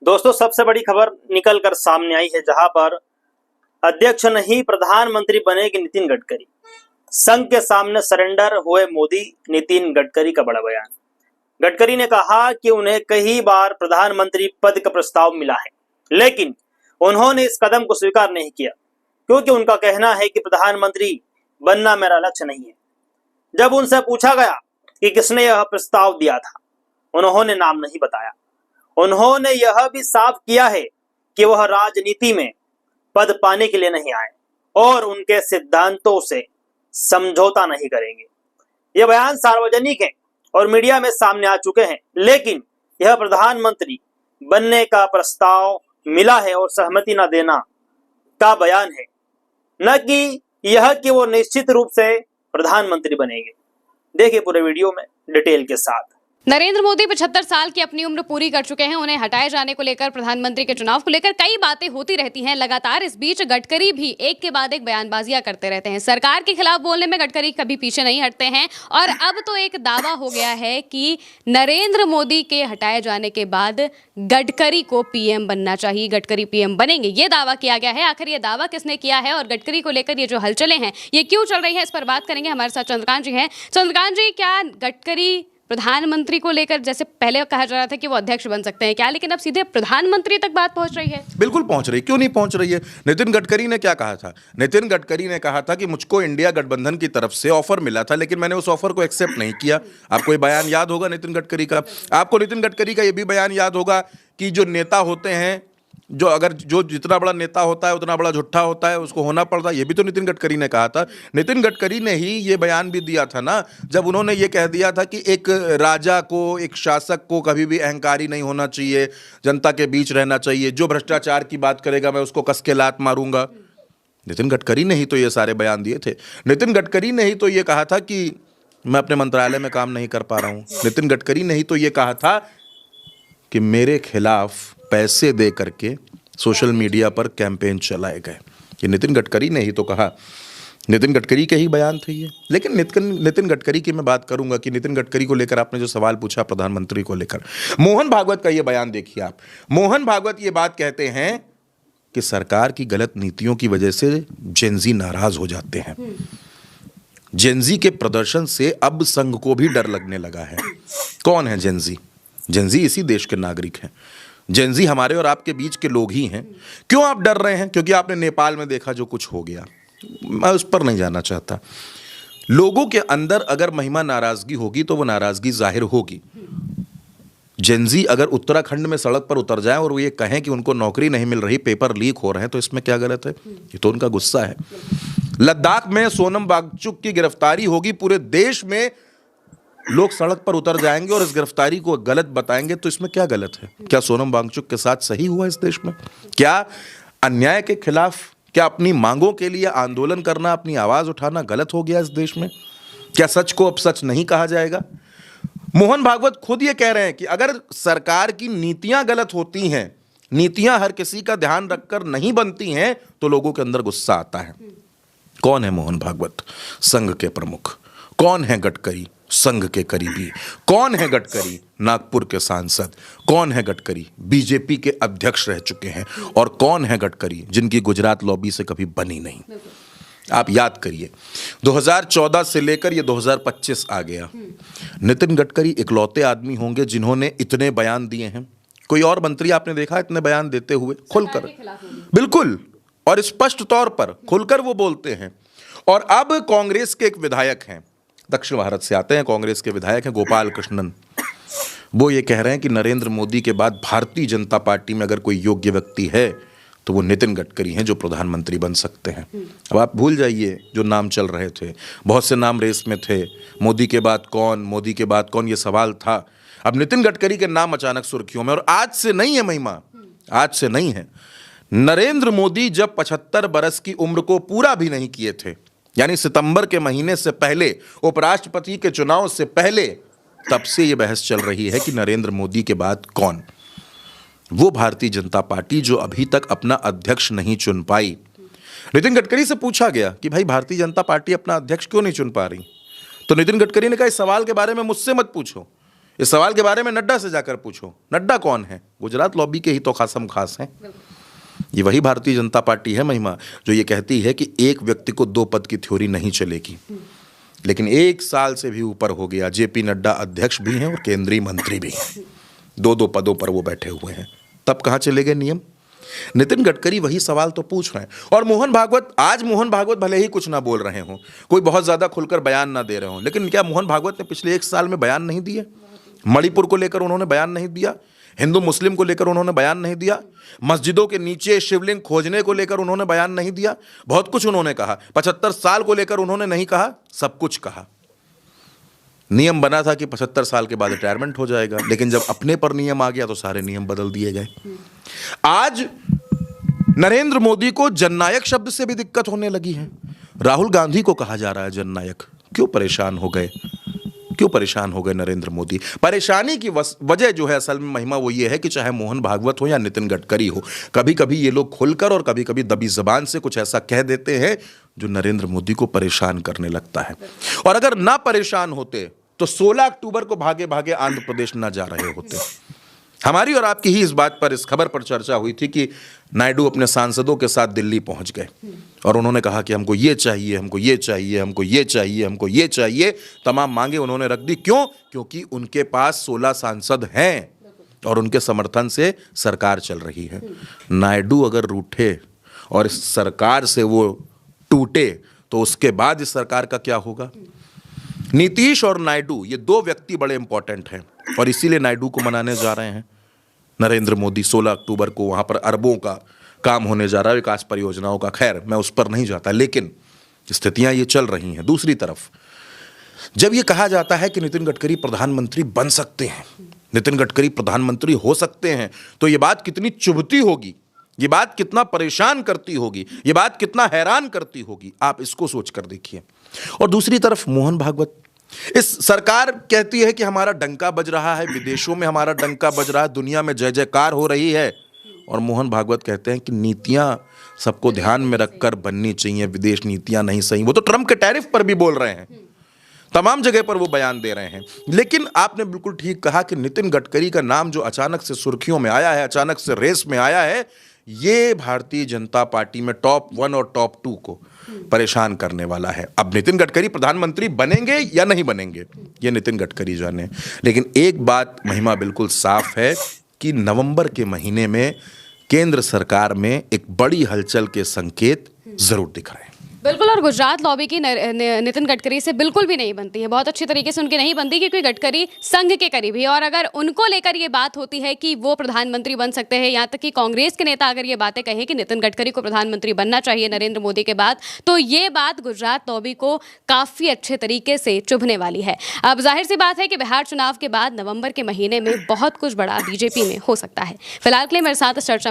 दोस्तों, सबसे बड़ी खबर निकल कर सामने आई है, जहां पर अध्यक्ष नहीं प्रधानमंत्री बनेंगे नितिन गडकरी। संघ के सामने सरेंडर हुए मोदी। नितिन गडकरी का बड़ा बयान। गडकरी ने कहा कि उन्हें कई बार प्रधानमंत्री पद का प्रस्ताव मिला है, लेकिन उन्होंने इस कदम को स्वीकार नहीं किया, क्योंकि उनका कहना है कि प्रधानमंत्री बनना मेरा लक्ष्य नहीं है। जब उनसे पूछा गया कि किसने यह प्रस्ताव दिया था, उन्होंने नाम नहीं बताया। उन्होंने यह भी साफ किया है कि वह राजनीति में पद पाने के लिए नहीं आए और उनके सिद्धांतों से समझौता नहीं करेंगे। यह बयान सार्वजनिक है और मीडिया में सामने आ चुके हैं, लेकिन यह प्रधानमंत्री बनने का प्रस्ताव मिला है और सहमति न देना का बयान है, न कि यह कि वो निश्चित रूप से प्रधानमंत्री बनेंगे। देखिए पूरे वीडियो में डिटेल के साथ। नरेंद्र मोदी 75 साल की अपनी उम्र पूरी कर चुके हैं। उन्हें हटाए जाने को लेकर, प्रधानमंत्री के चुनाव को लेकर कई बातें होती रहती हैं लगातार। इस बीच गडकरी भी एक के बाद एक बयानबाजियां करते रहते हैं। सरकार के खिलाफ बोलने में गडकरी कभी पीछे नहीं हटते हैं और अब तो एक दावा हो गया है कि नरेंद्र मोदी के हटाए जाने के बाद गडकरी को पीएम बनना चाहिए, गडकरी पीएम बनेंगे, ये दावा किया गया है। आखिर ये दावा किसने किया है और गडकरी को लेकर ये जो हलचलें हैं ये क्यों चल रही है, इस पर बात करेंगे। हमारे साथ चंद्रकांत जी हैं। चंद्रकांत जी, क्या गडकरी प्रधानमंत्री को लेकर, जैसे पहले कहा जा रहा था कि वो अध्यक्ष बन सकते हैं क्या, लेकिन अब सीधे प्रधानमंत्री तक बात पहुंच रही है? बिल्कुल पहुंच रही, क्यों नहीं पहुंच रही है। नितिन गडकरी ने क्या कहा था? नितिन गडकरी ने कहा था कि मुझको इंडिया गठबंधन की तरफ से ऑफर मिला था, लेकिन मैंने उस ऑफर को एक्सेप्ट नहीं किया। आपको ये बयान याद होगा नितिन गडकरी का। आपको नितिन गडकरी का ये भी बयान याद होगा कि जो नेता होते हैं, जो जितना बड़ा नेता होता है उतना बड़ा झूठा होता है, उसको होना पड़ता है। ये भी तो नितिन गडकरी ने कहा था। नितिन गडकरी ने ही ये बयान भी दिया था ना, जब उन्होंने ये कह दिया था कि एक राजा को, एक शासक को कभी भी अहंकारी नहीं होना चाहिए, जनता के बीच रहना चाहिए, जो भ्रष्टाचार की बात करेगा मैं उसको कस के लात मारूंगा। नितिन गडकरी ने ही तो ये सारे बयान दिए थे। नितिन गडकरी ने ही तो ये कहा था कि मैं अपने मंत्रालय में काम नहीं कर पा रहा हूं। नितिन गडकरी ने ही तो ये कहा था कि मेरे खिलाफ पैसे दे करके सोशल मीडिया पर कैंपेन चलाए गए। ये नितिन गडकरी ने ही तो कहा। नितिन गडकरी के ही बयान थे ये। लेकिन नितिन गडकरी की मैं बात करूंगा कि नितिन गडकरी को लेकर आपने जो सवाल पूछा प्रधानमंत्री को लेकर, मोहन भागवत का ये बयान देखिए आप। मोहन भागवत ये बात कहते हैं कि सरकार की गलत नीतियों की वजह से जेनजी नाराज हो जाते हैं। जेनजी के प्रदर्शन से अब संघ को भी डर लगने लगा है। कौन है जेनजी? जेनजी इसी देश के नागरिक हैं। जेनजी हमारे और आपके बीच के लोग ही हैं। क्यों आप डर रहे हैं? क्योंकि आपने नेपाल में देखा जो कुछ हो गया। मैं उस पर नहीं जाना चाहता। लोगों के अंदर अगर महिमा नाराजगी होगी तो वो नाराजगी जाहिर होगी। जेनजी अगर उत्तराखंड में सड़क पर उतर जाएं और वो ये कहें कि उनको नौकरी नहीं मिल रही, पेपर लीक हो रहे हैं, तो इसमें क्या गलत है? ये तो उनका गुस्सा है। लद्दाख में सोनम वांगचुक की गिरफ्तारी होगी, पूरे देश में लोग सड़क पर उतर जाएंगे और इस गिरफ्तारी को गलत बताएंगे, तो इसमें क्या गलत है? क्या सोनम वांगचुक के साथ सही हुआ इस देश में? क्या अन्याय के खिलाफ, क्या अपनी मांगों के लिए आंदोलन करना, अपनी आवाज उठाना गलत हो गया इस देश में? क्या सच को अब सच नहीं कहा जाएगा? मोहन भागवत खुद ये कह रहे हैं कि अगर सरकार की नीतियां गलत होती हैं, नीतियां हर किसी का ध्यान रखकर नहीं बनती हैं, तो लोगों के अंदर गुस्सा आता है। कौन है मोहन भागवत? संघ के प्रमुख। कौन है गडकरी? संघ के करीबी। कौन है गडकरी? नागपुर के सांसद। कौन है गडकरी? बीजेपी के अध्यक्ष रह चुके हैं। और कौन है गडकरी? जिनकी गुजरात लॉबी से कभी बनी नहीं। आप याद करिए, 2014 से लेकर ये 2025 आ गया। नितिन गडकरी इकलौते आदमी होंगे जिन्होंने इतने बयान दिए हैं। कोई और मंत्री आपने देखा इतने बयान देते हुए खुलकर? बिल्कुल, और स्पष्ट तौर पर खुलकर वो बोलते हैं। और अब कांग्रेस के एक विधायक हैं, दक्षिण भारत से आते हैं, कांग्रेस के विधायक हैं गोपाल कृष्णन। वो ये कह रहे हैं कि नरेंद्र मोदी के बाद भारतीय जनता पार्टी में अगर कोई योग्य व्यक्ति है तो वो नितिन गडकरी हैं, जो प्रधानमंत्री बन सकते हैं। अब आप भूल जाइए जो नाम चल रहे थे, बहुत से नाम रेस में थे। मोदी के बाद कौन, मोदी के बाद कौन, ये सवाल था। अब नितिन गडकरी के नाम अचानक सुर्खियों में। और आज से नहीं है महिमा, आज से नहीं है। नरेंद्र मोदी जब 75 बरस की उम्र को पूरा भी नहीं किए थे, यानी सितंबर के महीने से पहले, उपराष्ट्रपति के चुनाव से पहले, तब से यह बहस चल रही है कि नरेंद्र मोदी के बाद कौन। वो भारतीय जनता पार्टी जो अभी तक अपना अध्यक्ष नहीं चुन पाई। नितिन गडकरी से पूछा गया कि भाई भारतीय जनता पार्टी अपना अध्यक्ष क्यों नहीं चुन पा रही, तो नितिन गडकरी ने कहा इस सवाल के बारे में मुझसे मत पूछो, इस सवाल के बारे में नड्डा से जाकर पूछो। नड्डा कौन है? गुजरात लॉबी के ही तो खासम खास हैं। ये वही भारतीय जनता पार्टी है महिमा, जो ये कहती है कि एक व्यक्ति को दो पद की थ्योरी नहीं चलेगी, लेकिन 1 साल से भी ऊपर हो गया। जेपी नड्डा अध्यक्ष भी हैं और केंद्रीय मंत्री भी हैं, 2-2 पदों पर वो बैठे हुए हैं, तब कहाँ चले गए नियम? नितिन गडकरी वही सवाल तो पूछ रहे हैं। और मोहन भागवत भले ही कुछ ना बोल रहे हों, कोई बहुत ज्यादा खुलकर बयान ना दे रहे हों, लेकिन क्या मोहन भागवत ने पिछले 1 साल में बयान नहीं दिए? मणिपुर को लेकर उन्होंने बयान नहीं दिया, हिंदू मुस्लिम को लेकर उन्होंने बयान नहीं दिया, मस्जिदों के नीचे शिवलिंग खोजने को लेकर उन्होंने बयान नहीं दिया। बहुत कुछ उन्होंने कहा। 75 साल को लेकर उन्होंने नहीं कहा, सब कुछ कहा। नियम बना था कि 75 साल के बाद रिटायरमेंट हो जाएगा, लेकिन जब अपने पर नियम आ गया तो सारे नियम बदल दिए गए। आज नरेंद्र मोदी को जननायक शब्द से भी दिक्कत होने लगी है। राहुल गांधी को कहा जा रहा है जननायक। क्यों परेशान हो गए? क्यों परेशान हो गए नरेंद्र मोदी? परेशानी की वजह जो है असल में महिमा वो ये है कि चाहे मोहन भागवत हो या नितिन गडकरी हो, कभी कभी ये लोग खुलकर और कभी कभी दबी जबान से कुछ ऐसा कह देते हैं जो नरेंद्र मोदी को परेशान करने लगता है। और अगर ना परेशान होते तो 16 अक्टूबर को भागे भागे आंध्र प्रदेश ना जा रहे होते। हमारी और आपकी ही इस बात पर, इस खबर पर चर्चा हुई थी कि नायडू अपने सांसदों के साथ दिल्ली पहुंच गए और उन्होंने कहा कि हमको ये चाहिए, हमको ये चाहिए, हमको ये चाहिए, हमको ये चाहिए। तमाम मांगे उन्होंने रख दी। क्यों? क्योंकि उनके पास 16 सांसद हैं और उनके समर्थन से सरकार चल रही है। नायडू अगर रूठे और इस सरकार से वो टूटे तो उसके बाद इस सरकार का क्या होगा? नीतीश और नायडू, ये 2 व्यक्ति बड़े इंपॉर्टेंट हैं और इसीलिए नायडू को मनाने जा रहे हैं नरेंद्र मोदी। 16 अक्टूबर को वहां पर अरबों का काम होने जा रहा है, विकास परियोजनाओं का। खैर, मैं उस पर नहीं जाता, लेकिन स्थितियां ये चल रही हैं। दूसरी तरफ जब ये कहा जाता है कि नितिन गडकरी प्रधानमंत्री बन सकते हैं, नितिन गडकरी प्रधानमंत्री हो सकते हैं, तो ये बात कितनी चुभती होगी, ये बात कितना परेशान करती होगी, ये बात कितना हैरान करती होगी, आप इसको सोच कर देखिए। और दूसरी तरफ मोहन भागवत, इस सरकार कहती है कि हमारा डंका बज रहा है, विदेशों में हमारा डंका बज रहा है, दुनिया में जय जयकार हो रही है, और मोहन भागवत कहते हैं कि नीतियां सबको ध्यान में रखकर बननी चाहिए, विदेश नीतियां नहीं सही। वो तो ट्रंप के टैरिफ पर भी बोल रहे हैं, तमाम जगह पर वो बयान दे रहे हैं। लेकिन आपने बिल्कुल ठीक कहा कि नितिन गडकरी का नाम जो अचानक से सुर्खियों में आया है, अचानक से रेस में आया है, ये भारतीय जनता पार्टी में टॉप 1 और टॉप 2 को परेशान करने वाला है। अब नितिन गडकरी प्रधानमंत्री बनेंगे या नहीं बनेंगे, ये नितिन गडकरी जाने। लेकिन एक बात महिमा बिल्कुल साफ है कि नवंबर के महीने में केंद्र सरकार में एक बड़ी हलचल के संकेत जरूर दिख रहे हैं। बिल्कुल, और गुजरात लॉबी की नितिन गडकरी से बिल्कुल भी नहीं बनती है, बहुत अच्छी तरीके से उनकी नहीं बनती, क्योंकि गडकरी संघ के करीब है। और अगर उनको लेकर ये बात होती है कि वो प्रधानमंत्री बन सकते हैं, यहाँ तक कि कांग्रेस के नेता अगर ये बातें कहें कि नितिन गडकरी को प्रधानमंत्री बनना चाहिए नरेंद्र मोदी के बाद, तो ये बात गुजरात लॉबी को काफ़ी अच्छे तरीके से चुभने वाली है। अब जाहिर सी बात है कि बिहार चुनाव के बाद नवंबर के महीने में बहुत कुछ बड़ा बीजेपी में हो सकता है। फिलहाल के लिए मेरे साथ इस चर्चा